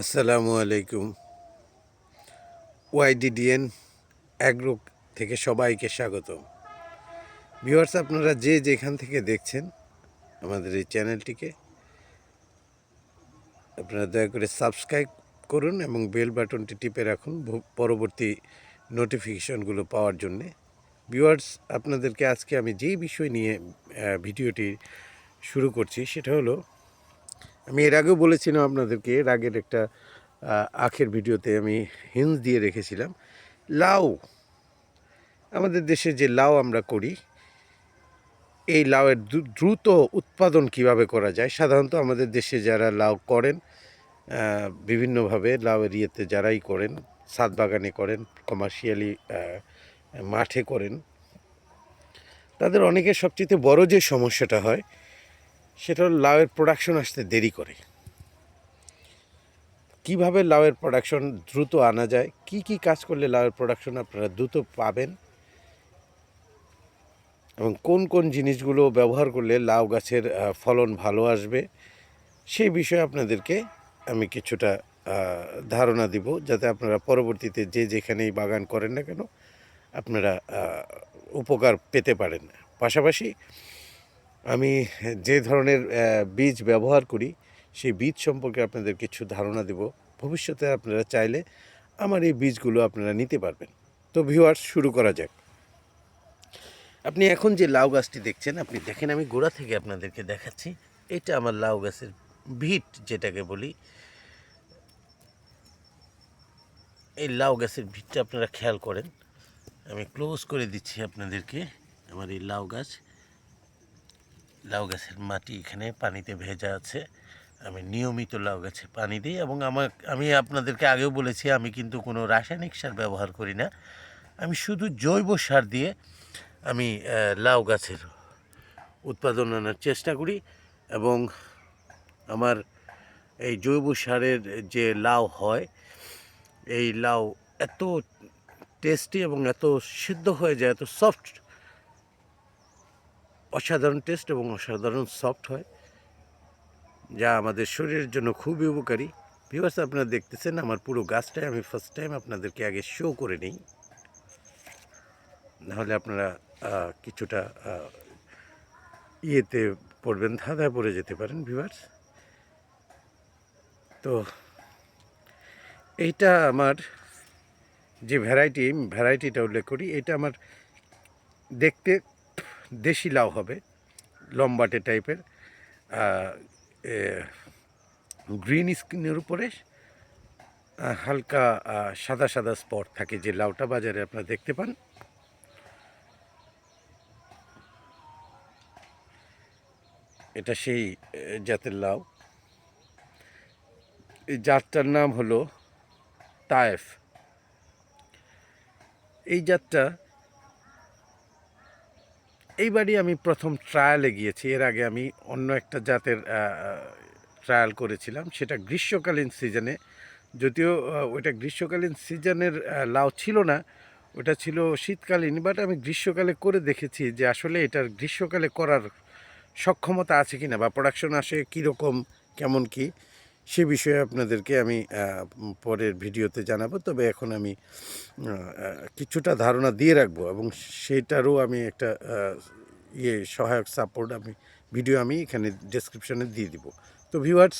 আসসালামু আলাইকুম। ওয়াইডিডিএন অ্যাগ্রো থেকে সবাইকে স্বাগতম। ভিউয়ার্স, আপনারা যে যেখান থেকে দেখছেন আমাদের এই চ্যানেলটিকে, আপনারা দয়া করে সাবস্ক্রাইব করুন এবং বেল বাটনটি টিপে রাখুন পরবর্তী নোটিফিকেশনগুলো পাওয়ার জন্যে। ভিউয়ার্স, আপনাদেরকে আজকে আমি যেই বিষয় নিয়ে ভিডিওটি শুরু করছি সেটা হলো, আমি এর আগেও বলেছিলাম আপনাদেরকে, এর আগের একটা আখের ভিডিওতে আমি হিন্স দিয়ে রেখেছিলাম। লাউ, আমাদের দেশে যে লাউ আমরা করি, এই লাউয়ের দ্রুত উৎপাদন কিভাবে করা যায়। সাধারণত আমাদের দেশে যারা লাউ করেন, বিভিন্নভাবে লাউয়ের ইয়েতে যারাই করেন, ছাদ বাগানে করেন, কমার্শিয়ালি মাঠে করেন, তাদের অনেকের সবচেয়ে বড় যে সমস্যাটা হয় সেটা হলো লাউয়ের প্রোডাকশন আসতে দেরি করে। কিভাবে লাউয়ের প্রোডাকশন দ্রুত আনা যায়, কি কি কাজ করলে লাউয়ের প্রোডাকশন আপনারা দ্রুত পাবেন, এবং কোন কোন জিনিসগুলো ব্যবহার করলে লাউ গাছের ফলন ভালো আসবে, সেই বিষয়ে আপনাদেরকে আমি কিছুটা ধারণা দিব, যাতে আপনারা পরবর্তীতে যে যেখানেই বাগান করেন না কেন আপনারা উপকার পেতে পারেন। পাশাপাশি আমি যে ধরনের বীজ ব্যবহার করি সেই বীজ সম্পর্কে আপনাদের কিছু ধারণা দেব। ভবিষ্যতে আপনারা চাইলে আমার এই বীজগুলো আপনারা নিতে পারবেন। তো ভিউয়ার্স, শুরু করা যাক। আপনি এখন যে লাউ গাছটি দেখছেন, আপনি দেখেন, আমি গোড়া থেকে আপনাদেরকে দেখাচ্ছি। এটা আমার লাউ গাছের ভিট যেটাকে বলি। এই লাউ গাছের ভিটটা আপনারা খেয়াল করেন। আমি ক্লোজ করে দিচ্ছি আপনাদেরকে। আমার এই লাউ গাছের মাটি এখানে পানিতে ভেজা আছে। আমি নিয়মিত লাউ গাছে পানি দিই, এবং আমি আপনাদেরকে আগেও বলেছি, আমি কিন্তু কোনো রাসায়নিক সার ব্যবহার করি না। আমি শুধু জৈব সার দিয়ে আমি লাউ গাছের উৎপাদন আনার চেষ্টা করি। এবং আমার এই জৈব সারের যে লাউ হয়, এই লাউ এত টেস্টি এবং এত সিদ্ধ হয়ে যায়, এত সফট, অসাধারণ টেস্ট এবং অসাধারণ সফট হয়, যা আমাদের শরীরের জন্য খুবই উপকারী। ভিউয়ার্স, আপনারা দেখতেছেন আমার পুরো গাছটাই আমি ফার্স্ট টাইম আপনাদেরকে আগে শো করে নিই, নাহলে আপনারা কিছুটা ইয়েতে পড়বেন, ধাঁধায় পড়ে যেতে পারেন। ভিউয়ার্স, তো এইটা আমার যে ভ্যারাইটিটা উল্লেখ করি, এটা আমার দেখতে দেশি লাউ হবে, লম্বাটে টাইপের, গ্রিন স্কিনের উপরে হালকা সাদা সাদা স্পট থাকে, যে লাউটা বাজারে আপনারা দেখতে পান। এটা সেই জাতের লাউ। এই জাতটার নাম হলো তায়েফ। এই জাতটা এইবারই আমি প্রথম ট্রায়ালে গিয়েছি। এর আগে আমি অন্য একটা জাতের ট্রায়াল করেছিলাম, সেটা গ্রীষ্মকালীন সিজনে। যদিও ওইটা গ্রীষ্মকালীন সিজনের লাউ ছিল না, ওটা ছিল শীতকালীন। বাট আমি গ্রীষ্মকালে করে দেখেছি যে আসলে এটার গ্রীষ্মকালে করার সক্ষমতা আছে কি না, বা প্রোডাকশন আসে কীরকম, কেমন কি, সে বিষয়ে আপনাদেরকে আমি পরের ভিডিওতে জানাবো। তবে এখন আমি কিছুটা ধারণা দিয়ে রাখবো, এবং সেটারও আমি একটা সহায়ক সাপোর্ট ভিডিও আমি এখানে ডেসক্রিপশনে দিয়ে দিব। তো ভিউয়ার্স,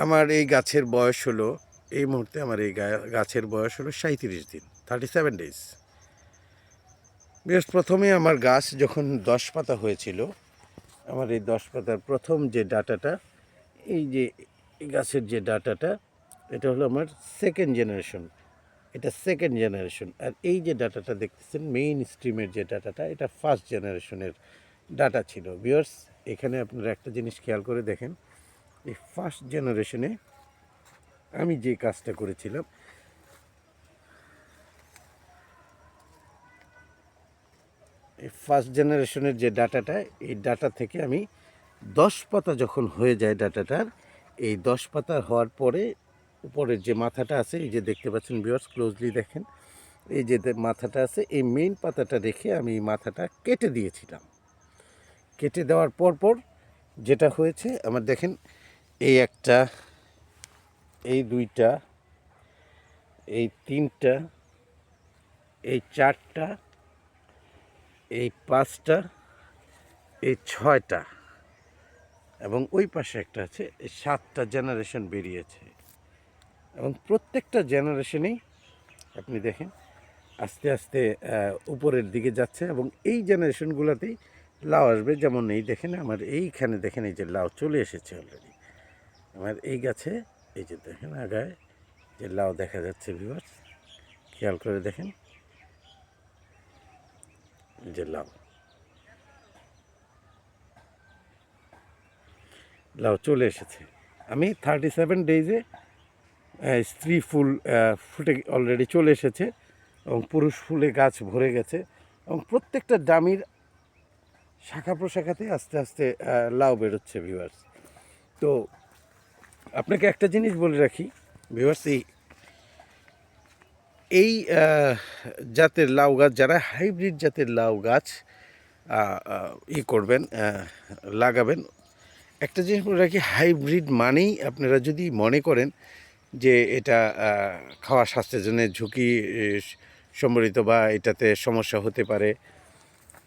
আমার এই গাছের বয়স হলো, এই মুহূর্তে আমার এই গাছের বয়স হলো 37 দিন, 37 ডেজ। বেশ, প্রথমে আমার গাছ যখন 10 পাতা হয়েছিল, আমার এই 10 পাতার প্রথম যে ডাটাটা, এই যে গাছের যে ডাটাটা, এটা হলো আমার সেকেন্ড জেনারেশন। এটা সেকেন্ড জেনারেশন। আর এই যে ডাটাটা দেখতেছেন, মেইন স্ট্রিমের যে ডাটাটা, এটা ফার্স্ট জেনারেশনের ডাটা ছিল। ভিউয়ার্স, এখানে আপনারা একটা জিনিস খেয়াল করে দেখেন, এই ফার্স্ট জেনারেশনে আমি যে কাজটা করেছিলাম, এই ফার্স্ট জেনারেশনের যে ডাটাটা, এই ডাটা থেকে আমি 10 পাতা যখন হয়ে যায় ডাটাটার, এই 10 পাতা হওয়ার পরে উপরের যে মাথাটা আছে, এই যে দেখতে পাচ্ছেন ভিউয়ার্স, ক্লোজলি দেখেন, এই যে মাথাটা আছে, এই মেইন পাতাটা রেখে আমি এই মাথাটা কেটে দিয়েছিলাম। কেটে দেওয়ার পর যেটা হয়েছে আমার, দেখেন, এই একটা, এই দুইটা, এই তিনটা, এই চারটা, এই পাঁচটা, এই ছয়টা এবং ওই পাশে একটা আছে, এই 7টা জেনারেশন বেরিয়েছে। এবং প্রত্যেকটা জেনারেশনেই আপনি দেখেন আস্তে আস্তে উপরের দিকে যাচ্ছে এবং এই জেনারেশনগুলোতেই লাউ আসবে। যেমন এই দেখেন আমার এইখানে দেখেন এই যে লাউ চলে এসেছে অলরেডি আমার এই গাছে। এই যে দেখেন আগায় যে লাউ দেখা যাচ্ছে ভিউয়ার্স, খেয়াল করে দেখেন যে লাউ লাউ চলে এসেছে। আমি 37 ডেজে স্ত্রী ফুল ফুটে অলরেডি চলে এসেছে এবং পুরুষ ফুলে গাছ ভরে গেছে এবং প্রত্যেকটা ডামির শাখা প্রশাখাতে আস্তে আস্তে লাউ বেরোচ্ছে ভিউয়ার্স। তো আপনাকে একটা জিনিস বলে রাখি ভিউয়ার্স, এই জাতের লাউ গাছ, যারা হাইব্রিড জাতের লাউ গাছ করবেন, লাগাবেন, একটা জিনিস বলে রাখি, হাইব্রিড মানেই আপনারা যদি মনে করেন যে এটা খাওয়া স্বাস্থ্যের জন্য ঝুঁকি সম্বলিত বা এটাতে সমস্যা হতে পারে,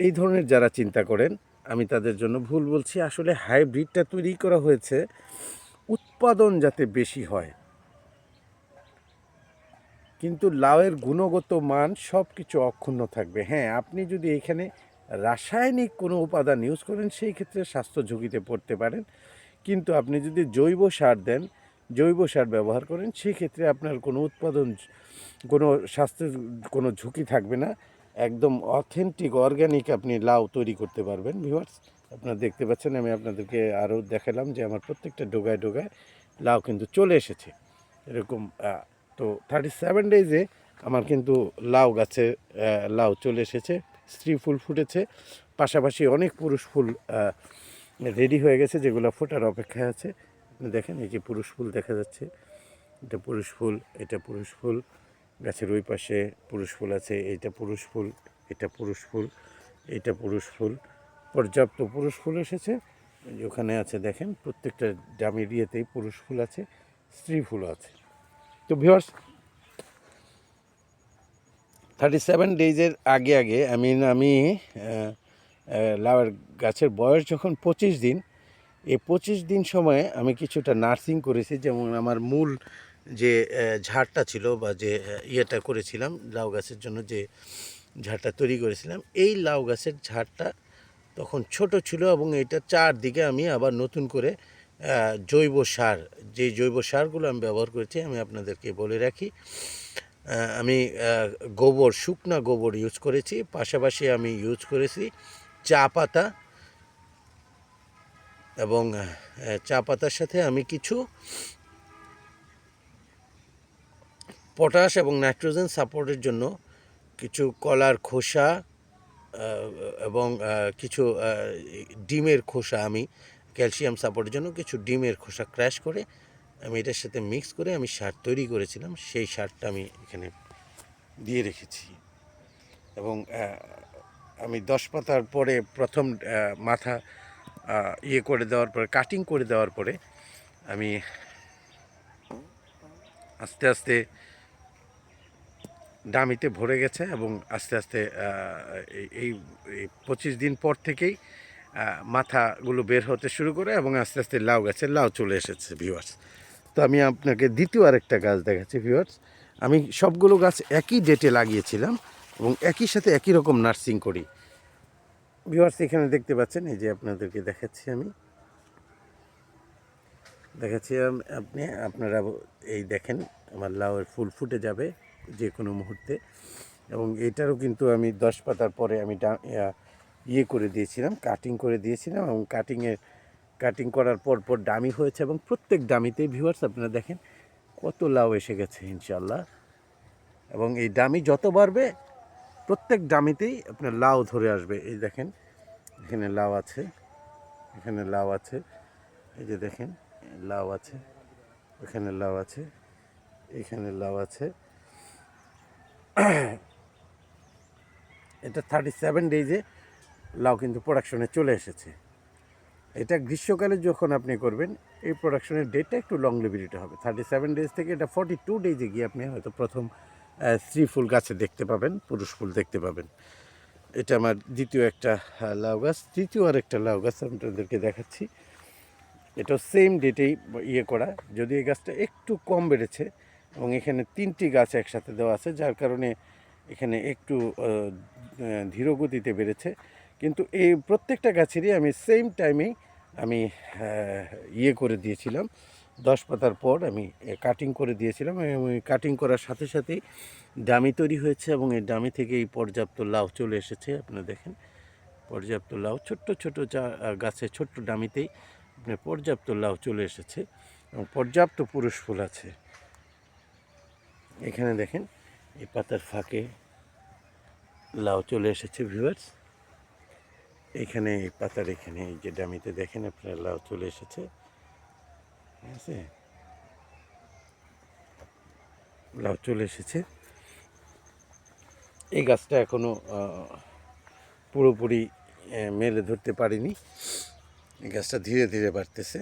এই ধরনের যারা চিন্তা করেন আমি তাদের জন্য ভুল বলছি। আসলে হাইব্রিডটা তৈরি করা হয়েছে উৎপাদন যাতে বেশি হয়, কিন্তু লাউয়ের গুণগত মান সব কিছু অক্ষুণ্ণ থাকবে। হ্যাঁ, আপনি যদি এখানে রাসায়নিক কোনো উপাদান ইউজ করেন সেই ক্ষেত্রে স্বাস্থ্য ঝুঁকিতে পড়তে পারেন, কিন্তু আপনি যদি জৈব সার দেন, জৈব সার ব্যবহার করেন, সেই ক্ষেত্রে আপনার কোনো উৎপাদন, কোনো স্বাস্থ্যের কোনো ঝুঁকি থাকবে না। একদম অথেন্টিক অর্গ্যানিক আপনি লাউ তৈরি করতে পারবেন ভিউয়ার্স। আপনারা দেখতে পাচ্ছেন, আমি আপনাদেরকে আরও দেখালাম যে আমার প্রত্যেকটা ডোগায় ডোগায় লাউ কিন্তু চলে এসেছে এরকম। তো 37 ডেজে আমার কিন্তু লাউ গাছে লাউ চলে এসেছে, স্ত্রী ফুল ফুটেছে, পাশাপাশি অনেক পুরুষ ফুল রেডি হয়ে গেছে যেগুলো ফোটার অপেক্ষায় আছে। আপনি দেখেন এই যে পুরুষ ফুল দেখা যাচ্ছে, এটা পুরুষ ফুল, এটা পুরুষ ফুল, গাছের ওই পাশে পুরুষ ফুল আছে, এইটা পুরুষ ফুল, এটা পুরুষ ফুল, এইটা পুরুষ ফুল, পর্যাপ্ত পুরুষ ফুল এসেছে। ওখানে আছে দেখেন প্রত্যেকটা ডামির ইয়েতেই পুরুষ ফুল আছে, স্ত্রী ফুলও আছে। তো ভিউয়ার্স, 37 ডেজের আগে আগে আমি লাউয়ের গাছের বয়স যখন 25 দিন, এই 25 দিন সময়ে আমি কিছুটা নার্সিং করেছি। যেমন আমার মূল যে ঝাড়টা ছিল বা যে ইয়েটা করেছিলাম লাউ গাছের জন্য, যে ঝাড়টা তৈরি করেছিলাম, এই লাউ গাছের ঝাড়টা তখন ছোট ছিল এবং এটা চারদিকে আমি আবার নতুন করে জৈব সার, যে জৈব সারগুলো আমি ব্যবহার করেছি আমি আপনাদেরকে বলে রাখি। আমি গোবর, শুকনা গোবর ইউজ করেছি, পাশাপাশি আমি ইউজ করেছি চা পাতা, এবং চা পাতার সাথে আমি কিছু পটাশ এবং নাইট্রোজেন সাপোর্টের জন্য কিছু কলার খোসা এবং কিছু ডিমের খোসা, আমি ক্যালসিয়াম সাপোর্টের জন্য কিছু ডিমের খোসা ক্র্যাশ করে আমি এটার সাথে মিক্স করে আমি সার তৈরি করেছিলাম। সেই সারটা আমি এখানে দিয়ে রেখেছি এবং আমি 10 পাতার পরে প্রথম মাথা ইয়ে করে দেওয়ার পরে, কাটিং করে দেওয়ার পরে আমি আস্তে আস্তে ডামিতে ভরে গেছে এবং আস্তে আস্তে এই 25 দিন পর থেকেই মাথাগুলো বের হতে শুরু করে এবং আস্তে আস্তে লাউ গাছের লাউ চলে এসেছে ভিউয়ার্স। তো আমি আপনাকে দ্বিতীয় আরেকটা গাছ দেখাচ্ছি ভিউয়ার্স। আমি সবগুলো গাছ একই ডেটে লাগিয়েছিলাম এবং একই সাথে একই রকম নার্সিং করি ভিউয়ার্স। এখানে দেখতে পাচ্ছেন, এই যে আপনাদেরকে দেখাচ্ছি, আমি দেখাচ্ছি আপনারা এই দেখেন আমার লাউয়ের ফুল ফুটে যাবে যে কোনো মুহূর্তে। এবং এটারও কিন্তু আমি 10 পাতার পরে আমি ইয়ে করে দিয়েছিলাম, কাটিং করে দিয়েছিলাম এবং কাটিং করার পর ডামি হয়েছে এবং প্রত্যেক ডামিতেই ভিউয়ার্স আপনারা দেখেন কত লাউ এসে গেছে ইনশাল্লাহ। এবং এই ডামি যত বাড়বে প্রত্যেক ডামিতেই আপনার লাউ ধরে আসবে। এই দেখেন এখানে লাউ আছে, এখানে লাউ আছে, এই যে দেখেন লাউ আছে, এখানে লাউ আছে, এখানে লাউ আছে। এটা 37 ডেজে লাউ কিন্তু প্রোডাকশনে চলে এসেছে এটা গ্রীষ্মকালে যখন আপনি করবেন এই প্রোডাকশনের ডেটটা একটু লংলিভিটি হবে। 37 ডেজ থেকে এটা 42 ডেজে গিয়ে আপনি হয়তো প্রথম স্ত্রী ফুল গাছে দেখতে পাবেন, পুরুষ ফুল দেখতে পাবেন। এটা আমার দ্বিতীয় একটা লাউ গাছ। তৃতীয় আরেকটা লাউ গাছ আপনাদেরকে দেখাচ্ছি। এটা সেম ডেটেই করা, যদি এই গাছটা একটু কম বেড়েছে এবং এখানে 3টি গাছ একসাথে দেওয়া আছে, যার কারণে এখানে একটু ধীর গতিতে বেড়েছে। কিন্তু এই প্রত্যেকটা গাছেরই আমি সেম টাইমেই আমি করে দিয়েছিলাম, 10 পাতার পর আমি কাটিং করে দিয়েছিলাম এবং কাটিং করার সাথে সাথেই ডামি তৈরি হয়েছে এবং এই ডামি থেকেই পর্যাপ্ত লাউ চলে এসেছে। আপনারা দেখেন পর্যাপ্ত লাউ, ছোট্ট ছোট গাছে ছোট্ট ডামিতেই আপনার পর্যাপ্ত লাউ চলে এসেছে এবং পর্যাপ্ত পুরুষ ফুল আছে। এখানে দেখেন এই পাতার ফাঁকে লাউ চলে এসেছে ভিউয়ার্স। এখানে এই পাতার এখানে এই যে ডামিতে দেখেন আপনার লাউ চলে এসেছে, ঠিক আছে, লাউ চলে এসেছে। এই গাছটা এখনো পুরোপুরি মেলে ধরতে পারিনি, এই গাছটা ধীরে ধীরে বাড়তেছে,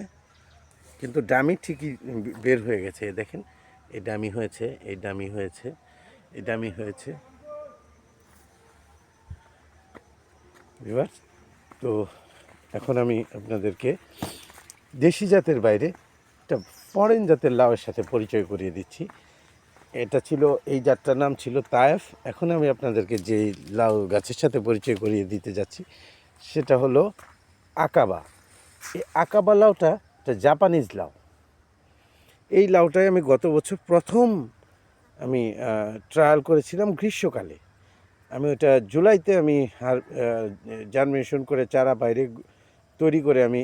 কিন্তু ডামি ঠিকই বের হয়ে গেছে। দেখেন এই ডামি হয়েছে, এই ডামি হয়েছে, এই ডামি হয়েছে ভিউয়ার্স। তো এখন আমি আপনাদেরকে দেশি জাতের বাইরে একটা ফরেন জাতের লাউয়ের সাথে পরিচয় করিয়ে দিচ্ছি। এটা ছিল, এই জাতটার নাম ছিল তায়েফ। এখন আমি আপনাদেরকে যে লাউ গাছের সাথে পরিচয় করিয়ে দিতে যাচ্ছি সেটা হলো আকাবা। এই আকাবা লাউটা একটা জাপানিজ লাউ। এই লাউটাই আমি গত বছর প্রথম আমি ট্রায়াল করেছিলাম গ্রীষ্মকালে। আমি ওটা জুলাইতে আমি জার্মিনেশন করে চারা বাইরে তৈরি করে আমি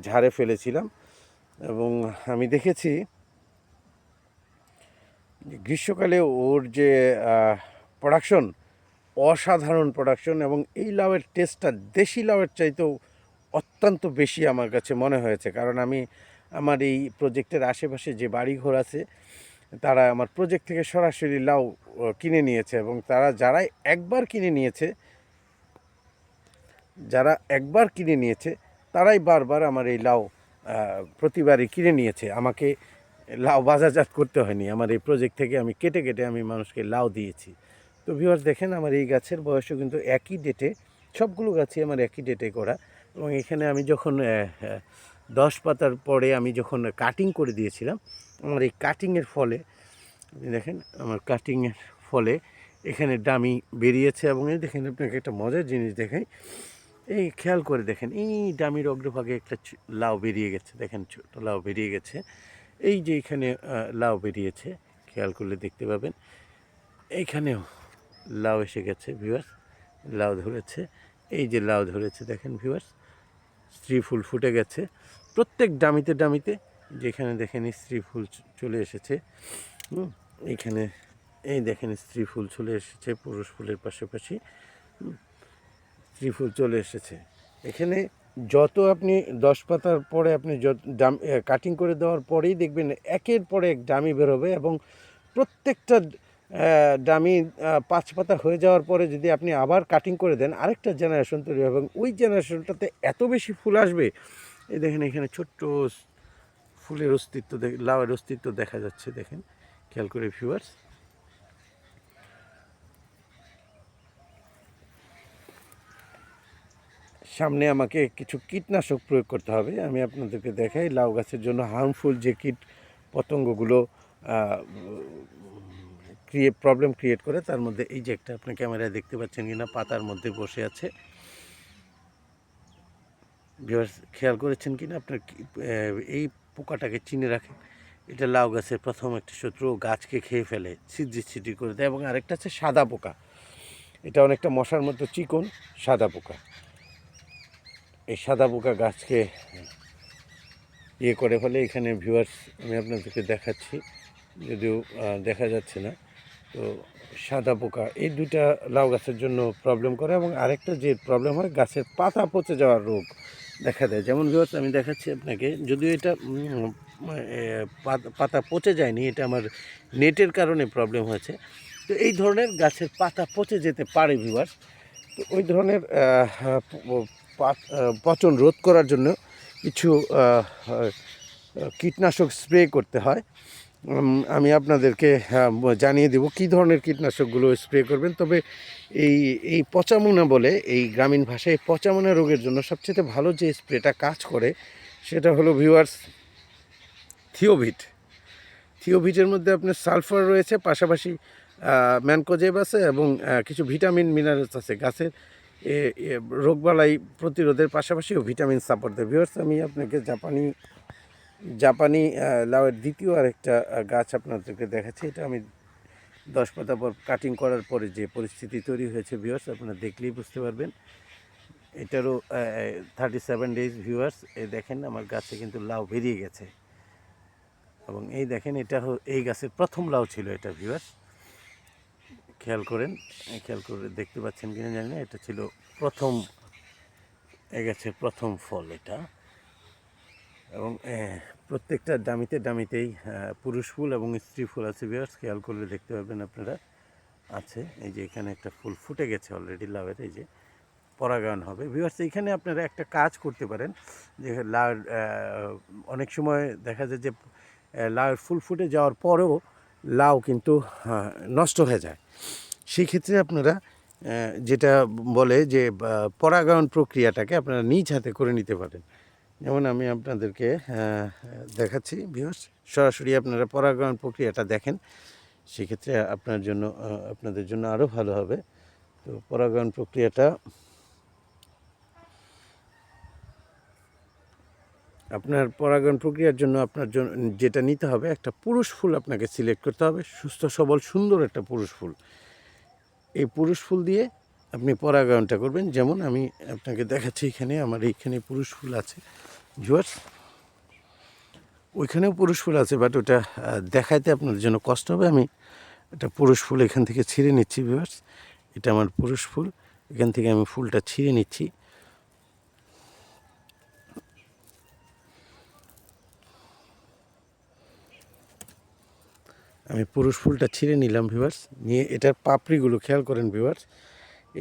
ঝাড়ে ফেলেছিলাম এবং আমি দেখেছি গ্রীষ্মকালে ওর যে প্রোডাকশন, অসাধারণ প্রোডাকশন, এবং এই লাউয়ের টেস্টটা দেশি লাউয়ের চাইতেও অত্যন্ত বেশি আমার কাছে মনে হয়েছে। কারণ আমি আমার এই প্রজেক্টের আশেপাশে যে বাড়িঘর আছে তারা আমার প্রজেক্ট থেকে সরাসরি লাউ কিনে নিয়েছে এবং যারা একবার কিনে নিয়েছে তারাই বারবার আমার এই লাউ প্রতিবারই কিনে নিয়েছে। আমাকে লাউ বাজারজাত করতে হয়নি, আমার এই প্রজেক্ট থেকে আমি কেটে কেটে আমি মানুষকে লাউ দিয়েছি। তো ভিউয়ার্স দেখেন আমার এই গাছের বয়সও কিন্তু একই ডেটে, সবগুলো গাছই আমার একই ডেটে করা। এবং এখানে আমি যখন 10 পাতার পরে আমি যখন কাটিং করে দিয়েছিলাম, আমার এই কাটিংয়ের ফলে দেখেন আমার কাটিংয়ের ফলে এখানে ডামি বেরিয়েছে। এবং এই দেখেন আপনাকে একটা মজার জিনিস দেখাই, এই খেয়াল করে দেখেন এই ডামির অগ্রভাগে একটা লাউ বেরিয়ে গেছে, দেখেন ছোটো লাউ বেরিয়ে গেছে। এই যে এখানে লাউ বেরিয়েছে, খেয়াল করলে দেখতে পাবেন এইখানেও লাউ এসে গেছে ভিউয়ার্স, লাউ ধরেছে, এই যে লাউ ধরেছে দেখেন ভিউয়ার্স, স্ত্রী ফুল ফুটে গেছে প্রত্যেক ডামিতে ডামিতে। যেখানে দেখেন স্ত্রী ফুল চলে এসেছে, এইখানে এই দেখেন স্ত্রী ফুল চলে এসেছে, পুরুষ ফুলের পাশাপাশি স্ত্রী ফুল চলে এসেছে। এখানে যত আপনি 10 পাতার পরে আপনি কাটিং করে দেওয়ার পরেই দেখবেন একের পর এক ডামি বেরোবে এবং প্রত্যেকটা ডামি 5 পাতা হয়ে যাওয়ার পরে যদি আপনি আবার কাটিং করে দেন আরেকটা জেনারেশন তৈরি হবে এবং ওই জেনারেশনটাতে এত বেশি ফুল আসবে। এই দেখেন এখানে ছোট্ট ফুলের অস্তিত্ব, লাউয়ের অস্তিত্ব দেখা যাচ্ছে, দেখেন খেয়াল করে ভিউয়ার্স। সামনে আমাকে কিছু কীটনাশক প্রয়োগ করতে হবে, আমি আপনাদেরকে দেখাই লাউ গাছের জন্য হার্মফুল যে কীট পতঙ্গগুলো প্রবলেম ক্রিয়েট করে, তার মধ্যে এই যে একটা আপনি ক্যামেরায় দেখতে পাচ্ছেন কিনা পাতার মধ্যে বসে আছে, ভিউয়ার্স খেয়াল করেছেন কিনা আপনার, এই পোকাটাকে চিনে রাখেন। এটা লাউ গাছের প্রথম একটা শত্রু, গাছকে খেয়ে ফেলে, ছিদ্রি করে দেয়। এবং আরেকটা আছে সাদা পোকা, এটা অনেকটা মশার মতো চিকন সাদা পোকা। এই সাদা পোকা গাছকে করে ফেলে। এখানে ভিউয়ার্স আমি আপনাদেরকে দেখাচ্ছি, যদিও দেখা যাচ্ছে না। তো সাদা পোকা এই দুইটা লাউ গাছের জন্য প্রবলেম করে। এবং আরেকটা যে প্রবলেম হয়, গাছের পাতা পচে যাওয়ার রোগ দেখা দেয়। যেমন ভিউয়ার্স আমি দেখাচ্ছি আপনাকে, যদিও এটা পাতা পচে যায়নি, এটা আমার নেটের কারণে প্রবলেম হয়েছে। তো এই ধরনের গাছের পাতা পচে যেতে পারে ভিউয়ার্স। তো ওই ধরনের পচন রোধ করার জন্য কিছু কীটনাশক স্প্রে করতে হয়। আমি আপনাদেরকে জানিয়ে দেব কী ধরনের কীটনাশকগুলো স্প্রে করবেন। তবে এই এই পচামোনা বলে, এই গ্রামীণ ভাষায় পচামোনা রোগের জন্য সবচেয়ে ভালো যে স্প্রেটা কাজ করে সেটা হলো ভিউয়ার্স থিওভিট। থিওভিটের মধ্যে আপনার সালফার রয়েছে, পাশাপাশি ম্যানকোজেব আছে এবং কিছু ভিটামিন মিনারেলস আছে গাছের রোগবালাই প্রতিরোধের, পাশাপাশিও ভিটামিন সাপোর্ট দেয়। ভিউয়ার্স, আমি আপনাকে জাপানি লাউয়ের দ্বিতীয় আরেকটা গাছ আপনাদেরকে দেখাচ্ছি। এটা আমি 10 পাতা পর কাটিং করার পরে যে পরিস্থিতি তৈরি হয়েছে ভিউয়ার্স, আপনারা দেখলেই বুঝতে পারবেন। এটারও 37 ডেজ ভিউয়ার্স। এই দেখেন আমার গাছে কিন্তু লাউ বেরিয়ে গেছে এবং এই দেখেন এটা এই গাছের প্রথম লাউ ছিল এটা ভিউয়ার্স। খেয়াল করে দেখতে পাচ্ছেন কিনা জানি না, এটা ছিল প্রথম এই গাছের প্রথম ফল এটা। এবং প্রত্যেকটা ডামিতেই পুরুষ ফুল এবং স্ত্রী ফুল আছে ভিউয়ার্স, খেয়াল করলে দেখতে পাবেন আপনারা আছে। এই যে এখানে একটা ফুল ফুটে গেছে অলরেডি লাউয়ের, এই যে পরাগায়ন হবে ভিউয়ার্স। এইখানে আপনারা একটা কাজ করতে পারেন যে লাউয়ের অনেক সময় দেখা যায় যে লাউয়ের ফুল ফুটে যাওয়ার পরেও লাউ কিন্তু নষ্ট হয়ে যায়। সেই ক্ষেত্রে আপনারা যেটা বলে যে পরাগায়ন প্রক্রিয়াটাকে আপনারা নিজ হাতে করে নিতে পারেন। যেমন আমি আপনাদেরকে দেখাচ্ছি ভিউয়ার্স, সরাসরি আপনারা পরাগায়ন প্রক্রিয়াটা দেখেন, সেক্ষেত্রে আপনাদের জন্য আরও ভালো হবে। তো পরাগায়ন প্রক্রিয়াটা জন্য আপনার জন্য যেটা নিতে হবে, একটা পুরুষ ফুল আপনাকে সিলেক্ট করতে হবে, সুস্থ সবল সুন্দর একটা পুরুষ ফুল। এই পুরুষ ফুল দিয়ে আপনি পরাগায়নটা করবেন। যেমন আমি আপনাকে দেখাচ্ছি, এখানে আমার এইখানে পুরুষ ফুল আছে ভিউয়ার্স, ওইখানেও পুরুষ ফুল আছে, বাট ওটা দেখাইতে আপনাদের জন্য কষ্ট হবে। আমি একটা পুরুষ ফুল এখান থেকে ছিঁড়ে নিচ্ছি ভিউয়ার্স। এটা আমার পুরুষ ফুল, এখান থেকে আমি ফুলটা ছিঁড়ে নিচ্ছি। আমি পুরুষ ফুলটা ছিঁড়ে নিলাম ভিউয়ার্স। নিয়ে এটার পাপড়িগুলো খেয়াল করেন ভিউয়ার্স,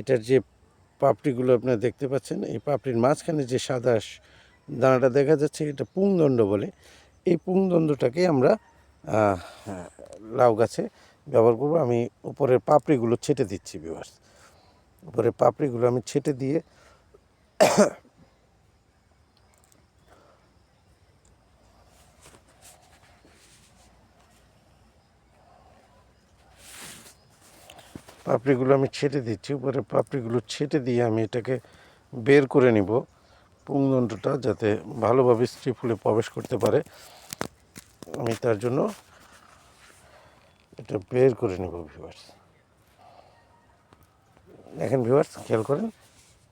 এটার যে পাপড়িগুলো আপনারা দেখতে পাচ্ছেন, এই পাপড়ির মাঝখানে যে সাদা দানাটা দেখা যাচ্ছে, এটা পুংদণ্ড বলে। এই পুংদণ্ডটাকে আমরা লাউ গাছে ব্যবহার করব। আমি উপরের পাপড়িগুলো ছেটে দিচ্ছি ভিউয়ার্স। উপরের পাপড়িগুলো আমি ছেটে দিয়ে ছেটে দিচ্ছি। উপরে পাপড়িগুলো ছেটে দিয়ে আমি এটাকে বের করে নিব পুংদণ্ডটা, যাতে ভালোভাবে স্ত্রী ফুলে প্রবেশ করতে পারে। আমি তার জন্য এটা বের করে নেব ভিউয়ার্স। দেখেন ভিউয়ার্স, খেয়াল করেন,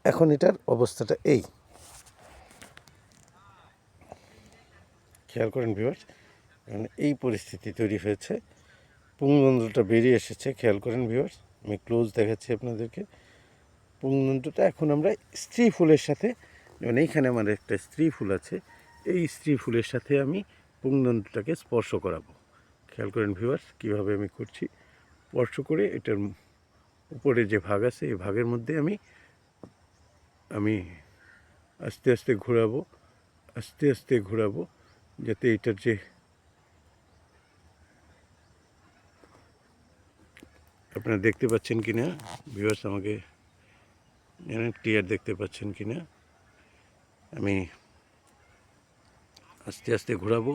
এখন এটার অবস্থাটা এই, খেয়াল করেন ভিউয়ার্স, এই পরিস্থিতি তৈরি হয়েছে, পুংদণ্ডটা বেরিয়ে এসেছে। খেয়াল করেন ভিউয়ার্স, আমি ক্লোজ দেখাচ্ছি আপনাদেরকে পুংদণ্ডটা। এখন আমরা স্ত্রী ফুলের সাথে, যেমন এইখানে আমার একটা স্ত্রী ফুল আছে, এই স্ত্রী ফুলের সাথে আমি পুংদণ্ডটাকে স্পর্শ করাবো। খেয়াল করেন ভিউয়ার্স কীভাবে আমি করছি। স্পর্শ করে এটার উপরে যে ভাগ আছে, এই ভাগের মধ্যে আমি আস্তে আস্তে ঘোরাবো, যাতে এটার যে আপনারা দেখতে পাচ্ছেন কিনা ভিউয়ার্স, আমাকে জানেন ক্লিয়ার দেখতে পাচ্ছেন কিনা। আমি আস্তে ঘোরাবো।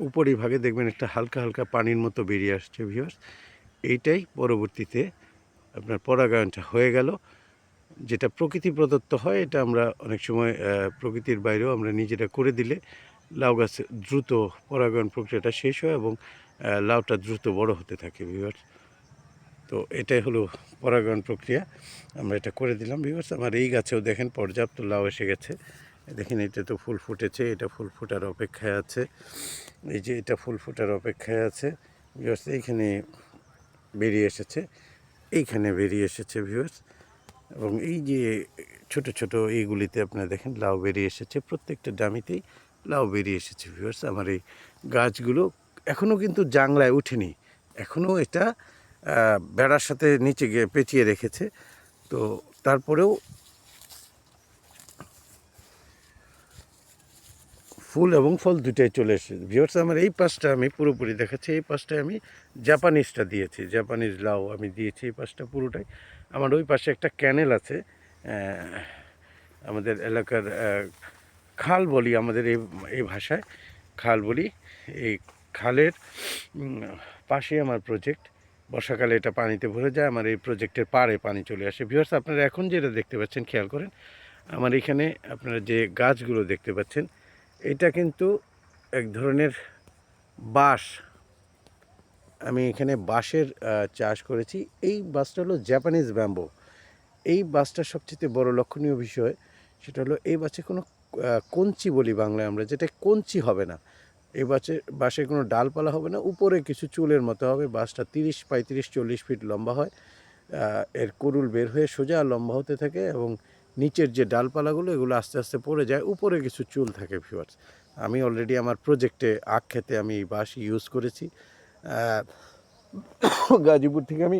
উপরে ভাগে দেখবেন একটা হালকা পানির মতো বেরিয়ে আসছে ভিউয়ার্স। এইটাই পরবর্তীতে আপনার পরাগায়নটা হয়ে গেল। যেটা প্রকৃতি প্রদত্ত হয়, এটা আমরা অনেক সময় প্রকৃতির বাইরেও আমরা নিজেরা করে দিলে লাউ গাছে দ্রুত পরাগায়ন প্রক্রিয়াটা শেষ হয় এবং লাউটা দ্রুত বড় হতে থাকে ভিউয়ার্স। তো এটাই হলো পরাগায়ন প্রক্রিয়া, আমরা এটা করে দিলাম ভিউয়ার্স। আমার এই গাছেও দেখেন পর্যাপ্ত লাউ এসে গেছে। দেখেন এটা তো ফুল ফুটেছে, এটা ফুল ফোটার অপেক্ষায় আছে। এই যে এটা ফুল ফোটার অপেক্ষায় আছে ভিউয়ার্স। এইখানে বেরিয়ে এসেছে ভিউয়ার্স। এবং এই যে ছোট এইগুলিতে আপনারা দেখেন লাউ বেরিয়ে এসেছে, প্রত্যেকটা ডামিতেই লাউ বেরিয়ে এসেছে ভিউয়ার্স। আমার এই গাছগুলো এখনও কিন্তু জাংলায় উঠেনি, এখনও এটা বেড়ার সাথে নিচে গিয়ে পেঁচিয়ে রেখেছে। তো তারপরেও ফুল এবং ফল দুটাই চলে এসেছে। ভিউয়ার্স, আমার এই পাশটা আমি পুরোপুরি দেখাচ্ছি। এই পাশটায় আমি জাপানিজটা দিয়েছি, জাপানিজ লাউ আমি দিয়েছি এই পাশটা পুরোটাই। আমার ওই পাশে একটা ক্যানেল আছে, আমাদের এলাকার খাল বলি আমাদের এই এই ভাষায়, খাল বলি। এই খালের পাশে আমার প্রজেক্ট। বর্ষাকালে এটা পানিতে ভরে যায়, আমার এই প্রজেক্টের পাড়ে পানি চলে আসে। ভিউয়ার্স, আপনারা এখন যেটা দেখতে পাচ্ছেন খেয়াল করেন, আমার এখানে আপনারা যে গাছগুলো দেখতে পাচ্ছেন, এটা কিন্তু এক ধরনের বাঁশ। আমি এখানে বাঁশের চাষ করেছি। এই বাঁশটা হলো জাপানিজ ব্যাম্বো। এই বাঁশটার সবচেয়ে বড় লক্ষণীয় বিষয় সেটা হলো এই বাঁশে কোনো কঞ্চি বলি বাংলায় আমরা, যেটা কঞ্চি হবে না। এই বাঁশে কোনো ডালপালা হবে না, উপরে কিছু চুলের মতো হবে। বাঁশটা 30, 35, 40 ফিট লম্বা হয়। এর কুরুল বের হয়ে সোজা লম্বা হতে থাকে এবং নিচের যে ডালপালাগুলো এগুলো আস্তে আস্তে পড়ে যায়, উপরে কিছু চুল থাকে। ভিউয়ার্স, আমি অলরেডি আমার প্রজেক্টে আখ খেতে আমি এই বাঁশ ইউজ করেছি। গাজীপুর থেকে আমি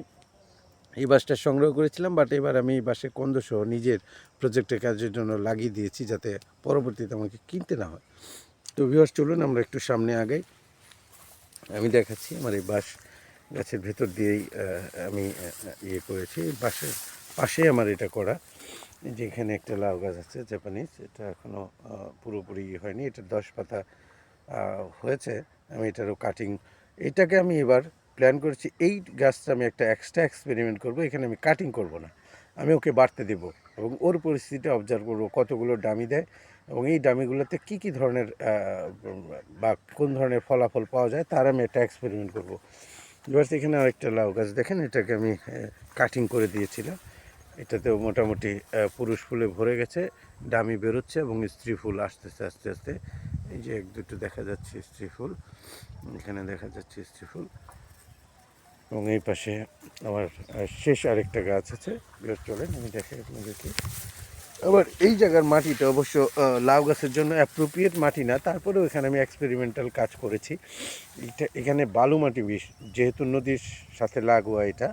এই বাঁশটা সংগ্রহ করেছিলাম, বাট এবার আমি এই বাঁশের কন্দসহ নিজের প্রজেক্টের কাজের জন্য লাগিয়ে দিয়েছি, যাতে পরবর্তীতে আমাকে কিনতে না হয়। তো ভিউয়ার্স, চলুন আমরা একটু সামনে আগাই। আমি দেখাচ্ছি আমার এই বাঁশ গাছের ভেতর দিয়েই আমি ইয়ে করেছি। বাঁশের পাশে আমার এটা করা। যে এখানে একটা লাউ গাছ আছে জাপানিজ, এটা এখনও পুরোপুরি হয়নি, এটা 10 পাতা হয়েছে। আমি এটারও কাটিং, এটাকে আমি এবার প্ল্যান করেছি, এই গাছটা আমি একটা এক্সট্রা এক্সপেরিমেন্ট করব। এখানে আমি কাটিং করব না, আমি ওকে বাড়তে দেব এবং ওর পরিস্থিতিটা অবজার্ভ করব, কতগুলো ডামি দেয় এবং এই ডামিগুলোতে কী কী ধরনের বা কোন ধরনের ফলাফল পাওয়া যায়, তার আমি একটা এক্সপেরিমেন্ট করব। এবার এখানে আরেকটা লাউ গাছ দেখেন, এটাকে আমি কাটিং করে দিয়েছিলাম। এটাতেও মোটামুটি পুরুষ ফুলে ভরে গেছে, ডামি বেরোচ্ছে এবং স্ত্রী ফুল আসতেছে আস্তে আস্তে। এই যে এক দুটো দেখা যাচ্ছে স্ত্রী ফুল, এখানে দেখা যাচ্ছে স্ত্রী ফুল। এবং এই পাশে আমার শেষ আরেকটা গাছ আছে। চলেন আমি দেখাই আপনাদেরকে। আবার এই জায়গার মাটিটা অবশ্য লাউ গাছের জন্য অ্যাপ্রোপ্রিয়েট মাটি না, তারপরেও এখানে আমি এক্সপেরিমেন্টাল কাজ করেছি। এখানে বালু মাটি বিষ, যেহেতু নদীর সাথে লাগোয়া এটা,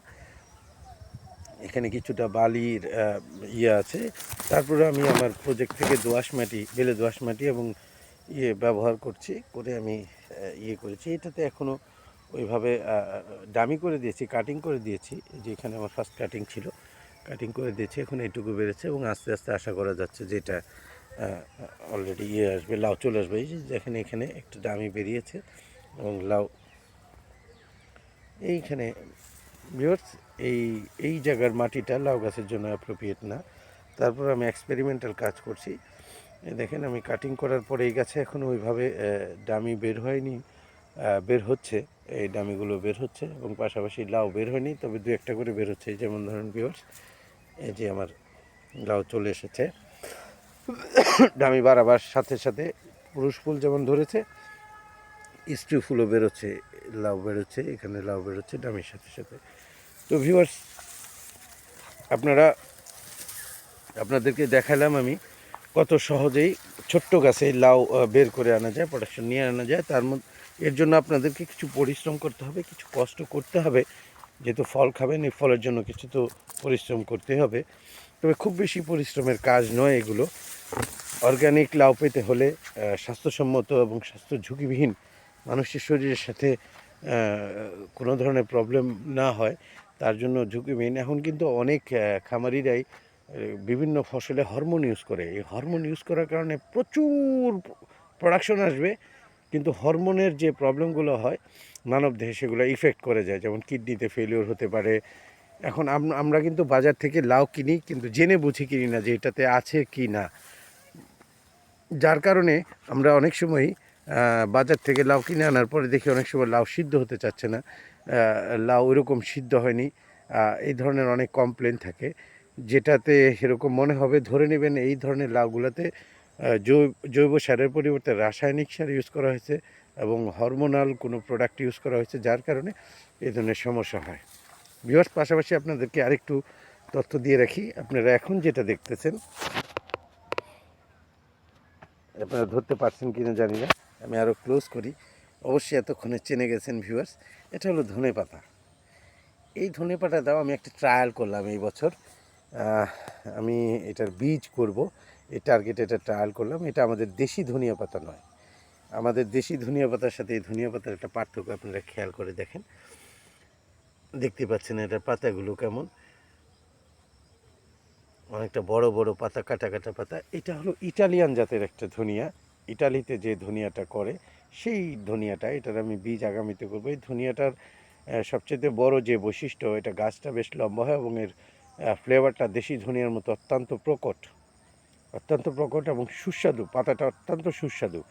এখানে কিছুটা বালির ইয়ে আছে। তারপরে আমি আমার প্রজেক্ট থেকে দোআঁশ মাটি, বেলে দোআঁশ মাটি এবং ইয়ে ব্যবহার করছি, করে আমি ইয়ে করেছি। এটাতে এখনও ওইভাবে ডামি করে দিয়েছি, কাটিং করে দিয়েছি। যে এখানে আমার ফার্স্ট কাটিং ছিল, কাটিং করে দিয়েছি, এখন এইটুকু বেড়েছে এবং আস্তে আস্তে আশা করা যাচ্ছে যে এটা অলরেডি ইয়ে আসবে, লাউ চলে আসবে। এই যে দেখেন এখানে একটা ডামি বেরিয়েছে এবং লাউ এইখানে। ভিউয়ার্স, এই এই জায়গার মাটিটা লাউ গাছের জন্য অ্যাপ্রোপ্রিয়েট না। তারপর আমি এক্সপেরিমেন্টাল কাজ করছি। দেখেন আমি কাটিং করার পরে এই গাছে এখনও ওইভাবে ডামি বের হয়নি, বের হচ্ছে, এই ডামিগুলো বের হচ্ছে এবং পাশাপাশি লাউ বের হয়নি, তবে দু একটা করে বের হচ্ছে। যেমন ধরুন ভিউয়ার্স, এই যে আমার লাউ চলে এসেছে। ডামি বাড়াবার সাথে সাথে পুরুষ ফুল যেমন ধরেছে, স্ত্রী ফুলও বেরোচ্ছে, লাউ বেরোচ্ছে, এখানে লাউ বেরোচ্ছে ডামির সাথে সাথে। তো ভিউয়ার্স, আপনাদেরকে দেখালাম আমি কত সহজেই ছোট্ট গাছে লাউ বের করে আনা যায়, প্রোডাকশন নিয়ে আনা যায়। তার মধ্যে এর জন্য আপনাদেরকে কিছু পরিশ্রম করতে হবে, কিছু কষ্ট করতে হবে। যেহেতু ফল খাবেন, এই ফলের জন্য কিছু তো পরিশ্রম করতে হবে, তবে খুব বেশি পরিশ্রমের কাজ নয় এগুলো। অর্গানিক লাউ পেতে হলে স্বাস্থ্যসম্মত এবং স্বাস্থ্য ঝুঁকিবিহীন, মানুষের শরীরের সাথে কোনো ধরনের প্রবলেম না হয়, তার জন্য ঝুঁকিবিহীন। এখন কিন্তু অনেক খামারিরাই বিভিন্ন ফসলে হরমোন ইউজ করে। এই হরমোন ইউজ করার কারণে প্রচুর প্রোডাকশন আসবে, কিন্তু হরমোনের যে প্রবলেমগুলো হয় মানব দেহে, সেগুলো ইফেক্ট করে যায়। যেমন কিডনিতে ফেলিওর হতে পারে। এখন আমরা কিন্তু বাজার থেকে লাউ কিনি, কিন্তু জেনে বুঝে কিনি না যে এটাতে আছে কি না, যার কারণে আমরা অনেক সময় বাজার থেকে লাউ কিনে আনার পরে দেখি অনেক সময় লাউ সিদ্ধ হতে চাচ্ছে না, লাউ ওইরকম সিদ্ধ হয়নি, এই ধরনের অনেক কমপ্লেন থাকে। যেটাতে এরকম মনে হবে, ধরে নেবেন এই ধরনের লাউগুলোতে জৈব সারের পরিবর্তে রাসায়নিক সার ইউজ করা হয়েছে এবং হরমোনাল কোনো প্রোডাক্ট ইউজ করা হয়েছে, যার কারণে এই ধরনের সমস্যা হয়। ভিউয়ার্স, পাশাপাশি আপনাদেরকে আরেকটু তথ্য দিয়ে রাখি। আপনারা এখন যেটা দেখতেছেন, আপনারা ধরতে পারছেন কি না জানি না, আমি আরও ক্লোজ করি। অবশ্যই এতক্ষণে চেনে গেছেন ভিউয়ার্স, এটা হলো ধনেপাতা। এই ধনেপাতাটাও আমি একটা ট্রায়াল করলাম এই বছর। আমি এটার বীজ করব, এই টার্গেটে এটা ট্রায়াল করলাম। এটা আমাদের দেশি ধনিয়া পাতা নয়, আমাদের দেশি ধনিয়া পাতার সাথে এই ধনিয়া পাতার একটা পার্থক্য আপনারা খেয়াল করে দেখেন। দেখতে পাচ্ছেন এটার পাতাগুলো কেমন, অনেকটা বড় বড় পাতা, কাটা কাটা পাতা। এটা হলো ইটালিয়ান জাতের একটা ধনিয়া। ইটালিতে যে ধনিয়াটা করে সেই ধনিয়াটা, এটার আমি বীজ আগামীতে করবো। এই ধনিয়াটার সবচেয়ে বড় যে বৈশিষ্ট্য, এটা গাছটা বেশ লম্বা হয় এবং এর ফ্লেভারটা দেশি ধনিয়ার মতো অত্যন্ত প্রকট এবং সুস্বাদু। পাতাটা অত্যন্ত সুস্বাদু।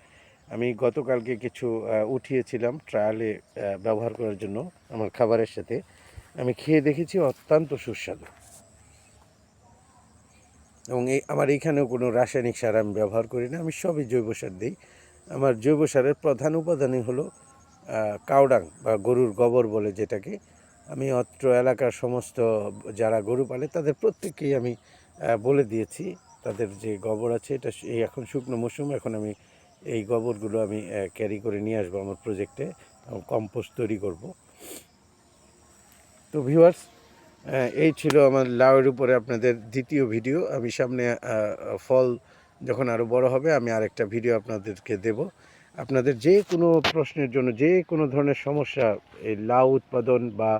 আমি গতকালকে কিছু উঠিয়েছিলাম ট্রায়ালে ব্যবহার করার জন্য আমার খাবারের সাথে। আমি খেয়ে দেখেছি, অত্যন্ত সুস্বাদু। এবং আমার এইখানেও কোনো রাসায়নিক সার আমি ব্যবহার করি না, আমি সবই জৈব সার দিই। আমার জৈব সারের প্রধান উপাদানই হলো কাউডাং বা গরুর গোবর বলে যেটাকে। আমি অত্র এলাকার সমস্ত যারা গরু পালে তাদের প্রত্যেককেই আমি বলে দিয়েছি, তাদের যে গোবর আছে এটা এই এখন শুকনো মৌসুম, এখন আমি এই গোবরগুলো আমি ক্যারি করে নিয়ে আসবো আমার প্রজেক্টে, কম্পোস্ট তৈরি করব। তো ভিউয়ার্স, এই ছিল আমার লাউয়ের উপরে আপনাদের দ্বিতীয় ভিডিও। আমি সামনে ফল যখন আরও বড় হবে আমি আরেকটা ভিডিও আপনাদেরকে দেব। আপনাদের যে কোনো প্রশ্নের জন্য, যে কোনো ধরনের সমস্যা, এই লাউ উৎপাদন বা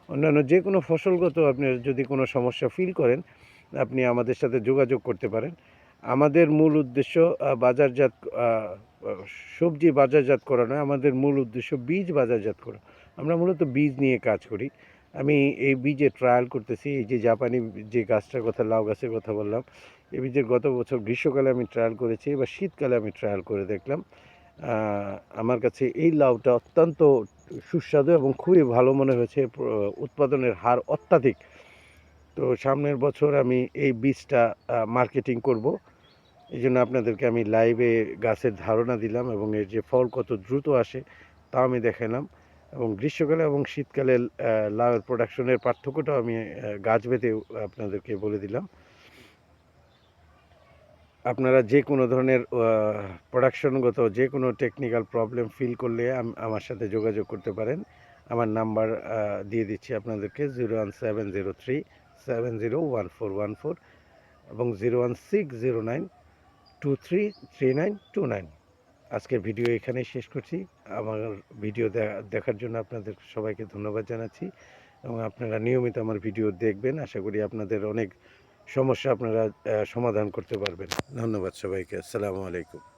অন্যান্য যে কোনো ফসলগত আপনি যদি কোনো সমস্যা ফিল করেন, আপনি আমাদের সাথে যোগাযোগ করতে পারেন। আমাদের মূল উদ্দেশ্য বাজারজাত সবজি বাজারজাত করা নয়, আমাদের মূল উদ্দেশ্য বীজ বাজারজাত করা। আমরা মূলত বীজ নিয়ে কাজ করি। আমি এই বীজে ট্রায়াল করতেছি। এই যে জাপানি যে গাছটার কথা, লাউ গাছের কথা বললাম, এই বীজের গত বছর গ্রীষ্মকালে আমি ট্রায়াল করেছি, এবার শীতকালে আমি ট্রায়াল করে দেখলাম। আমার কাছে এই লাউটা অত্যন্ত সুস্বাদু এবং খুবই ভালো মনে হয়েছে। উৎপাদনের হার অত্যাধিক। তো সামনের বছর আমি এই বীজটা মার্কেটিং করব। এই জন্য আপনাদেরকে আমি লাইভে গাছের ধারণা দিলাম এবং এর যে ফল কত দ্রুত আসে তাও আমি দেখালাম। এবং গ্রীষ্মকালে এবং শীতকালে লাউয়ের প্রোডাকশনের পার্থক্যটাও আমি গাছ ভেদে আপনাদেরকে বলে দিলাম। আপনারা যে কোনো ধরনের প্রোডাকশনগত যে কোনো টেকনিক্যাল প্রবলেম ফিল করলে আমার সাথে যোগাযোগ করতে পারেন। আমার নাম্বার দিয়ে দিচ্ছি আপনাদেরকে, 01703701414 এবং 01609233929। আজকের ভিডিও এখানেই শেষ করছি। আমার ভিডিও দেখার জন্য আপনাদের সবাইকে ধন্যবাদ জানাচ্ছি এবং আপনারা নিয়মিত আমার ভিডিও দেখবেন। আশা করি আপনাদের অনেক সমস্যা আপনারা সমাধান করতে পারবেন। ধন্যবাদ সবাইকে। আসসালামু আলাইকুম।